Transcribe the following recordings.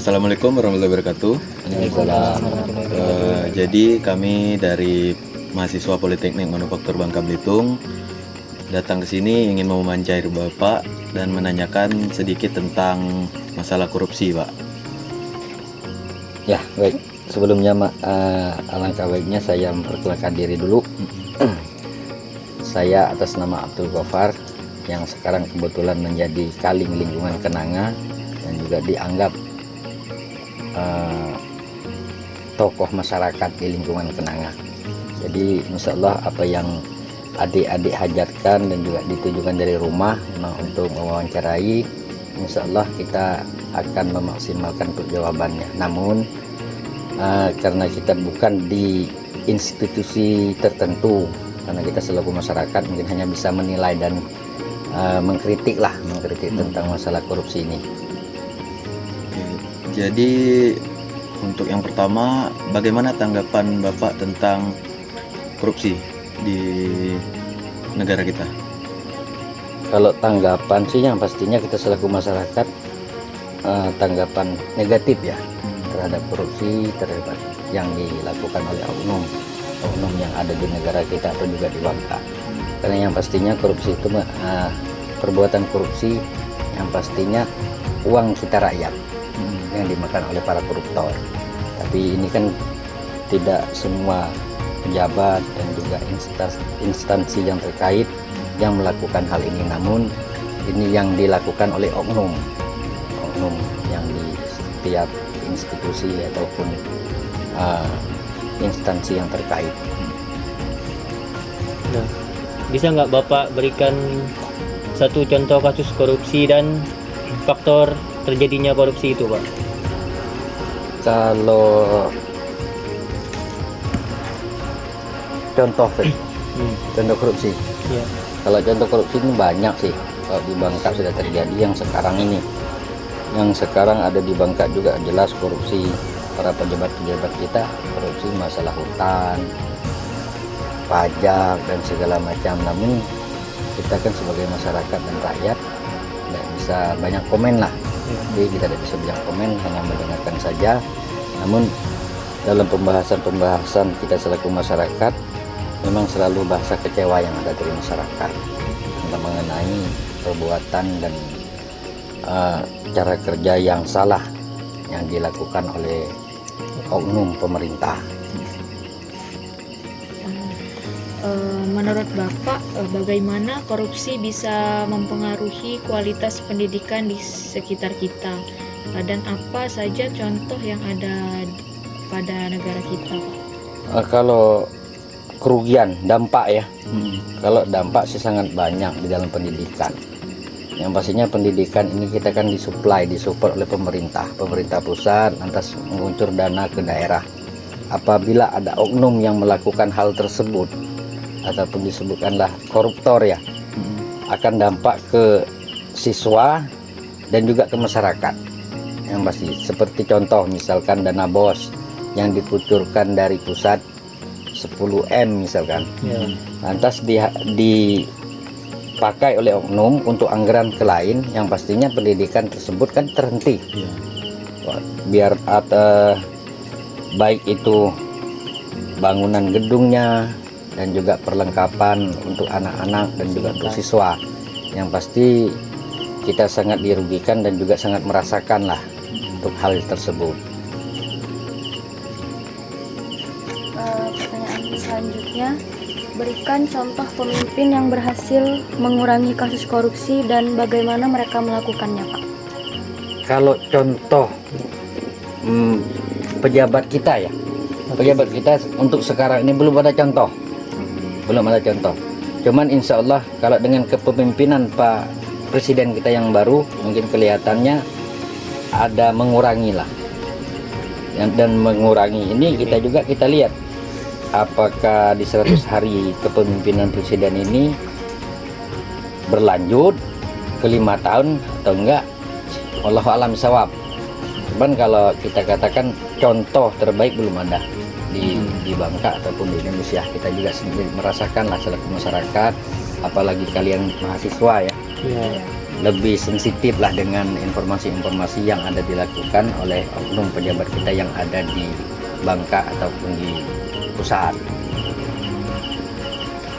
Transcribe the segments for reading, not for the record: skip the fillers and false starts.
Assalamualaikum warahmatullahi wabarakatuh. Jadi kami dari mahasiswa Politeknik Manufaktur Bangka Belitung datang ke sini ingin mewawancarai Bapak dan menanyakan sedikit tentang masalah korupsi, Pak. Ya, baik. Sebelumnya alangkah baiknya saya memperkenalkan diri dulu. Saya atas nama Abdul Ghaffar yang sekarang kebetulan menjadi Kaling Lingkungan Kenanga dan juga dianggap tokoh masyarakat di lingkungan Kenanga. Jadi insya Allah apa yang adik-adik hajatkan dan juga ditujukan dari rumah memang untuk mewawancarai, insya Allah kita akan memaksimalkan untuk jawabannya. Namun karena kita bukan di institusi tertentu, karena kita selaku masyarakat mungkin hanya bisa menilai dan mengkritik tentang masalah korupsi ini. Jadi untuk yang pertama, bagaimana tanggapan Bapak tentang korupsi di negara kita? Kalau tanggapan sih yang pastinya kita selaku masyarakat tanggapan negatif ya terhadap korupsi, terhadap yang dilakukan oleh oknum yang ada di negara kita atau juga di Bangka. Karena yang pastinya korupsi itu perbuatan korupsi yang pastinya uang kita rakyat yang dimakan oleh para koruptor. Tapi ini kan tidak semua pejabat dan juga instansi yang terkait yang melakukan hal ini, namun ini yang dilakukan oleh oknum yang di setiap institusi ataupun instansi yang terkait. Nah, bisa nggak Bapak berikan satu contoh kasus korupsi dan faktor terjadinya korupsi itu, Pak? Kalau contoh korupsi, Ya. kalau contoh korupsi ini banyak sih. Kalau di Bangka sudah terjadi yang sekarang ini, yang sekarang ada di Bangka juga jelas korupsi para pejabat-pejabat kita, korupsi masalah hutan, pajak dan segala macam. Namun kita kan sebagai masyarakat dan rakyat tidak bisa banyak komen lah. Jadi kita tidak bisa banyak komen, hanya mendengarkan saja. Namun dalam pembahasan kita selaku masyarakat memang selalu bahasa kecewa yang ada dari masyarakat mengenai perbuatan dan cara kerja yang salah yang dilakukan oleh oknum pemerintah. Menurut Bapak, bagaimana korupsi bisa mempengaruhi kualitas pendidikan di sekitar kita? Dan apa saja contoh yang ada pada negara kita, Pak? Kalau kerugian, dampak ya. Kalau dampak sih sangat banyak di dalam pendidikan. Yang pastinya pendidikan ini kita kan disupport oleh pemerintah pusat, lantas menguncur dana ke daerah. Apabila ada oknum yang melakukan hal tersebut ataupun disebutkanlah koruptor ya, akan dampak ke siswa dan juga ke masyarakat. Yang pasti seperti contoh misalkan dana BOS yang dikucurkan dari pusat 10M misalkan, lantas dipakai oleh oknum untuk anggaran ke lain, yang pastinya pendidikan tersebut kan terhenti. Biar baik itu bangunan gedungnya dan juga perlengkapan untuk anak-anak dan juga untuk siswa, yang pasti kita sangat dirugikan dan juga sangat merasakan lah untuk hal tersebut. Pertanyaan selanjutnya, berikan contoh pemimpin yang berhasil mengurangi kasus korupsi dan bagaimana mereka melakukannya, Pak. Kalau contoh pejabat kita untuk sekarang ini belum ada contoh. Cuman insya Allah kalau dengan kepemimpinan Pak Presiden kita yang baru, mungkin kelihatannya ada mengurangi lah. Dan mengurangi ini kita lihat apakah di 100 hari kepemimpinan Presiden ini berlanjut ke 5 tahun atau enggak, wallahu a'lam bishawab. Cuman kalau kita katakan contoh terbaik belum ada di Bangka ataupun di Indonesia. Kita juga sendiri merasakan lah selaku masyarakat, apalagi kalian mahasiswa ya. lebih sensitif lah dengan informasi-informasi yang ada dilakukan oleh oknum pejabat kita yang ada di Bangka ataupun di pusat.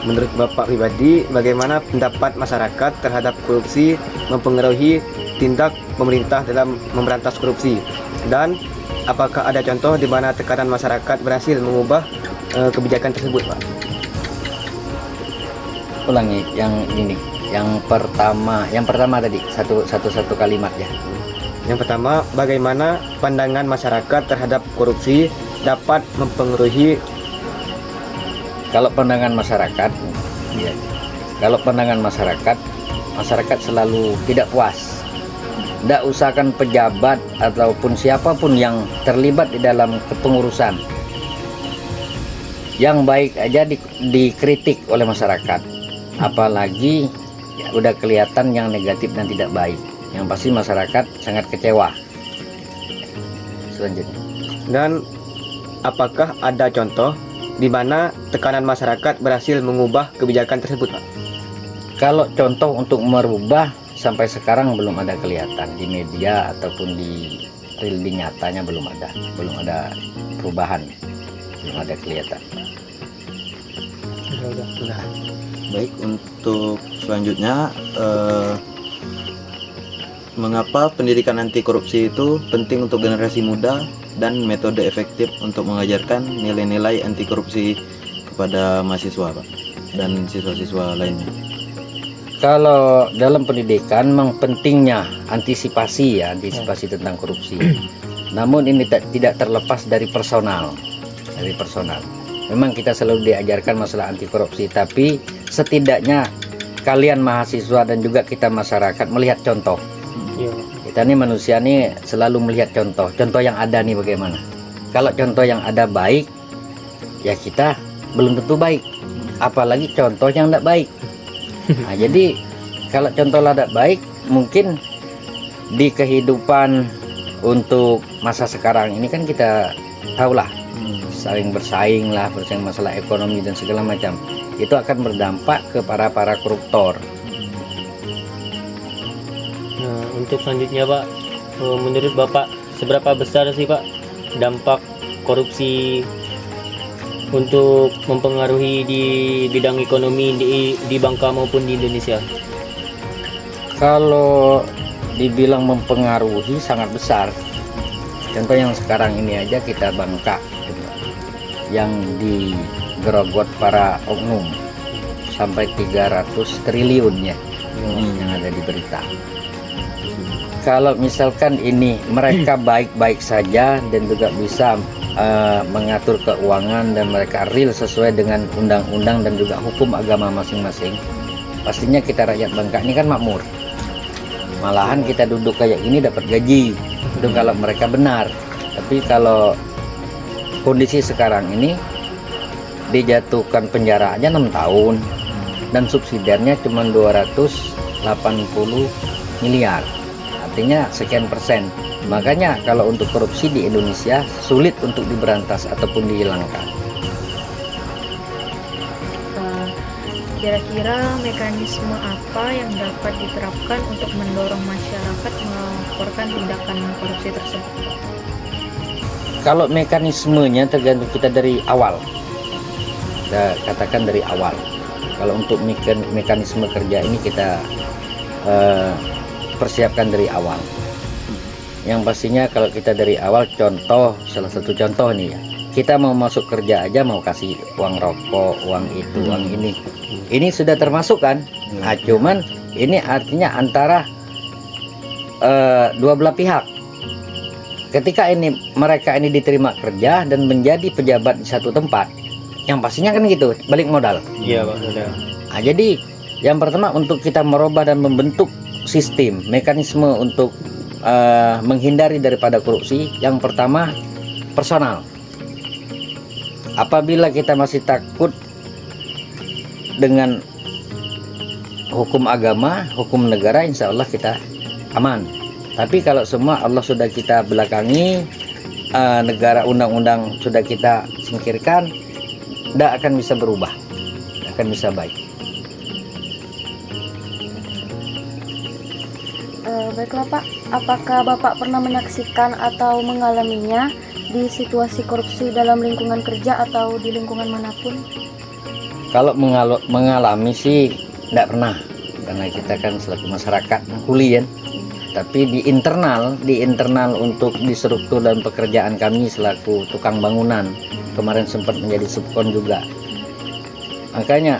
Menurut Bapak pribadi, bagaimana pendapat masyarakat terhadap korupsi mempengaruhi tindak pemerintah dalam memberantas korupsi? Dan apakah ada contoh di mana tekanan masyarakat berhasil mengubah kebijakan tersebut, Pak? Ulangi yang ini, yang pertama tadi satu kalimat ya. Yang pertama, bagaimana pandangan masyarakat terhadap korupsi dapat mempengaruhi. Kalau pandangan masyarakat, ya, kalau pandangan masyarakat selalu tidak puas. Tidak usahakan pejabat ataupun siapapun yang terlibat di dalam kepengurusan. Yang baik aja dikritik oleh masyarakat. Apalagi ya, udah kelihatan yang negatif dan tidak baik. Yang pasti masyarakat sangat kecewa. Selanjutnya. Dan apakah ada contoh di mana tekanan masyarakat berhasil mengubah kebijakan tersebut, Pak? Kalau contoh untuk merubah sampai sekarang belum ada kelihatan di media ataupun di real di nyatanya belum ada perubahan, belum ada kelihatan. Baik, untuk selanjutnya mengapa pendidikan anti korupsi itu penting untuk generasi muda dan metode efektif untuk mengajarkan nilai-nilai anti korupsi kepada mahasiswa, Pak, dan siswa-siswa lainnya? Kalau dalam pendidikan memang pentingnya antisipasi tentang korupsi. Namun ini tidak terlepas dari personal. Memang kita selalu diajarkan masalah anti korupsi, tapi setidaknya kalian mahasiswa dan juga kita masyarakat melihat contoh. Kita nih manusia nih selalu melihat contoh yang ada nih bagaimana. Kalau contoh yang ada baik, ya kita belum tentu baik. Apalagi contoh yang tidak baik. Nah, jadi kalau contoh tidak baik, mungkin di kehidupan untuk masa sekarang ini kan kita tahulah saling bersaing masalah ekonomi dan segala macam. Itu akan berdampak ke para koruptor. Nah, untuk selanjutnya Pak, menurut Bapak seberapa besar sih Pak dampak korupsi untuk mempengaruhi di bidang ekonomi di Bangka maupun di Indonesia? Kalau dibilang mempengaruhi sangat besar. Contoh yang sekarang ini aja kita Bangka yang digerogot para oknum sampai 300 triliun ya yang ada di berita. Kalau misalkan ini mereka baik-baik saja dan juga bisa mengatur keuangan dan mereka real sesuai dengan undang-undang dan juga hukum agama masing-masing, pastinya kita rakyat Bangka ini kan makmur. Malahan kita duduk kayak ini dapat gaji itu kalau mereka benar. Tapi kalau kondisi sekarang ini dijatuhkan penjara aja 6 tahun dan subsidiarnya cuma 280 miliar, artinya sekian persen. Makanya kalau untuk korupsi di Indonesia sulit untuk diberantas ataupun dihilangkan. Kira-kira mekanisme apa yang dapat diterapkan untuk mendorong masyarakat melaporkan tindakan korupsi tersebut? Kalau mekanismenya tergantung kita dari awal. Kita katakan dari awal. Kalau untuk mekanisme kerja ini kita persiapkan dari awal. Yang pastinya kalau kita dari awal, salah satu contoh nih ya, kita mau masuk kerja aja mau kasih uang rokok, uang itu, uang ini. Ini sudah termasuk kan? Nah, cuman ini artinya antara dua belah pihak. Ketika mereka ini diterima kerja dan menjadi pejabat di satu tempat, yang pastinya kan gitu, balik modal. Iya Pak, modal. Nah, jadi yang pertama untuk kita merubah dan membentuk sistem, mekanisme untuk menghindari daripada korupsi, yang pertama personal. Apabila kita masih takut dengan hukum agama, hukum negara, insya Allah kita aman. Tapi kalau semua Allah sudah kita belakangi, negara undang-undang sudah kita singkirkan, tidak akan bisa berubah, tidak akan bisa baik. Baiklah Pak, apakah Bapak pernah menyaksikan atau mengalaminya di situasi korupsi dalam lingkungan kerja atau di lingkungan manapun? Kalau mengalami sih tidak pernah, karena kita kan selaku masyarakat kuli kan. Tapi di internal untuk di struktur dan pekerjaan kami selaku tukang bangunan, kemarin sempat menjadi subkon juga. Makanya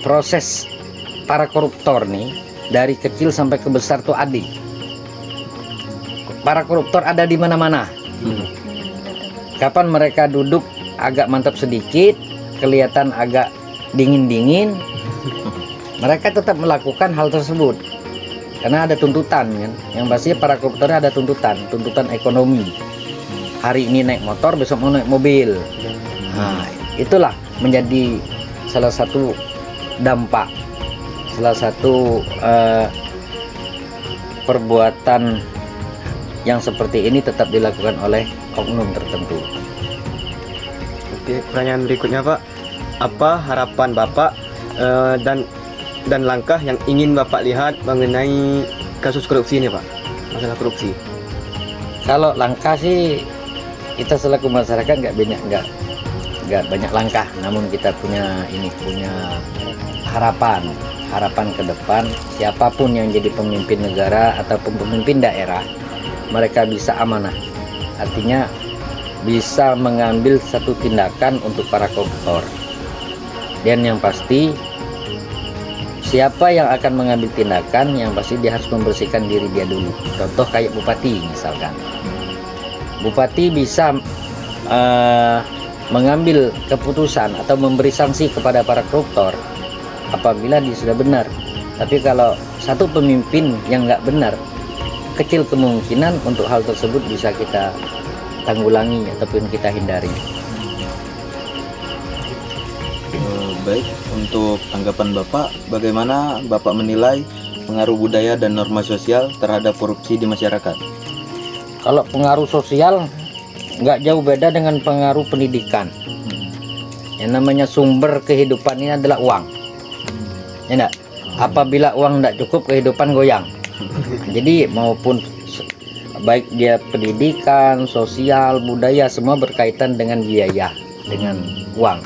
proses para koruptor nih dari kecil sampai ke besar tuh ada. Para koruptor ada di mana-mana. Kapan mereka duduk agak mantap sedikit, kelihatan agak dingin-dingin, mereka tetap melakukan hal tersebut. Karena ada tuntutan kan. Yang pasti para koruptor ada tuntutan ekonomi. Hari ini naik motor, besok mau naik mobil. Nah, itulah menjadi salah satu dampak, salah satu perbuatan yang seperti ini tetap dilakukan oleh oknum tertentu. Oke, pertanyaan berikutnya Pak, apa harapan Bapak dan langkah yang ingin Bapak lihat mengenai kasus korupsi ini Pak, masalah korupsi? Kalau langkah sih kita selaku masyarakat nggak banyak langkah, namun kita punya harapan ke depan, siapapun yang jadi pemimpin negara ataupun pemimpin daerah, mereka bisa amanah, artinya bisa mengambil satu tindakan untuk para koruptor. Dan yang pasti siapa yang akan mengambil tindakan, yang pasti dia harus membersihkan diri dia dulu. Contoh kayak bupati misalkan, bupati bisa mengambil keputusan atau memberi sanksi kepada para koruptor apabila dia sudah benar. Tapi kalau satu pemimpin yang nggak benar, kecil kemungkinan untuk hal tersebut bisa kita tanggulangi ataupun kita hindari. Baik, untuk tanggapan Bapak, bagaimana Bapak menilai pengaruh budaya dan norma sosial terhadap korupsi di masyarakat? Kalau pengaruh sosial nggak jauh beda dengan pengaruh pendidikan. Yang namanya sumber kehidupan ini adalah uang. Ya enggak? Apabila uang tidak cukup, kehidupan goyang. Jadi maupun baik dia pendidikan, sosial, budaya, semua berkaitan dengan biaya, dengan uang.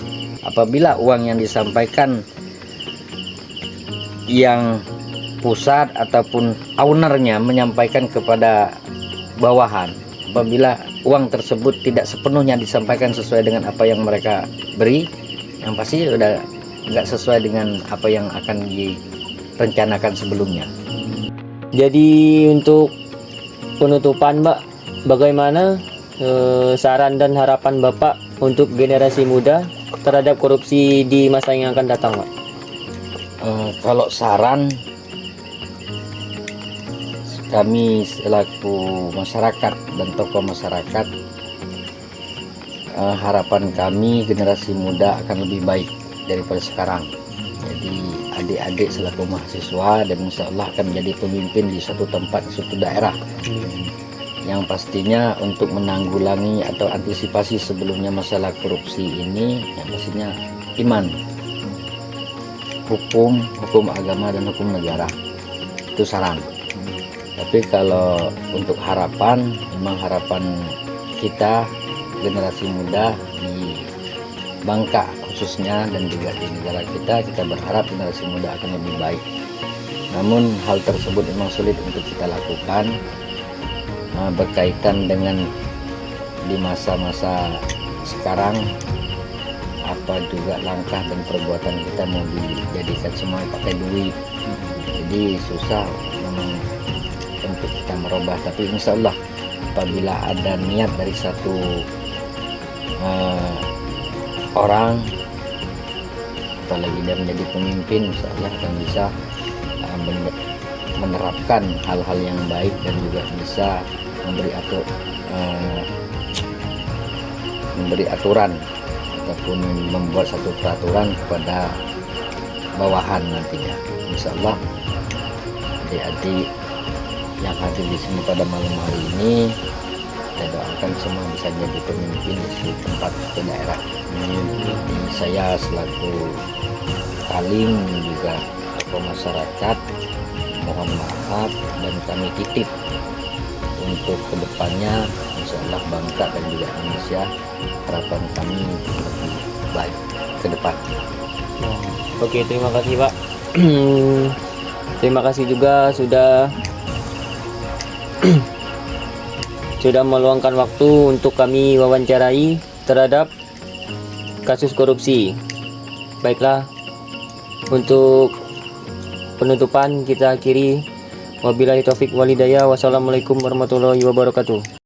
Apabila uang yang disampaikan yang pusat ataupun ownernya menyampaikan kepada bawahan, apabila uang tersebut tidak sepenuhnya disampaikan sesuai dengan apa yang mereka beri, yang pasti sudah nggak sesuai dengan apa yang akan direncanakan sebelumnya. Jadi untuk penutupan Mbak, bagaimana saran dan harapan Bapak untuk generasi muda terhadap korupsi di masa yang akan datang Mbak? Kalau saran, kami selaku masyarakat dan tokoh masyarakat, harapan kami generasi muda akan lebih baik daripada sekarang. Jadi adik-adik selaku mahasiswa dan insya Allah akan menjadi pemimpin di suatu tempat, di suatu daerah. Yang pastinya untuk menanggulangi atau antisipasi sebelumnya masalah korupsi ini, yang pastinya iman, hukum agama dan hukum negara, itu saran. Tapi kalau untuk harapan, memang harapan kita generasi muda di Bangka khususnya dan juga di negara kita berharap generasi muda akan lebih baik. Namun hal tersebut memang sulit untuk kita lakukan, berkaitan dengan di masa-masa sekarang, apa juga langkah dan perbuatan kita mau dijadikan semua pakai duit. Jadi susah memang untuk kita merubah. Tapi insya Allah apabila ada niat dari satu orang, apalagi dia menjadi pemimpin, insya Allah akan bisa menerapkan hal-hal yang baik dan juga bisa memberi aturan ataupun membuat satu peraturan kepada bawahan nantinya. Insya Allah adik-adik yang hadir di sini pada malam hari ini, saya doakan semua bisa jadi pemimpin di suatu tempat atau daerah. Ini saya selaku Kalim juga tokoh masyarakat mohon maaf dan kami titip untuk kedepannya insya Allah bangsa dan juga Indonesia, harapan kami lebih baik ke depan. Oke, terima kasih Pak. Terima kasih juga sudah meluangkan waktu untuk kami wawancarai terhadap kasus korupsi. Baiklah, untuk penutupan kita akhiri. Wabillahi taufik walhidayah. Wassalamualaikum warahmatullahi wabarakatuh.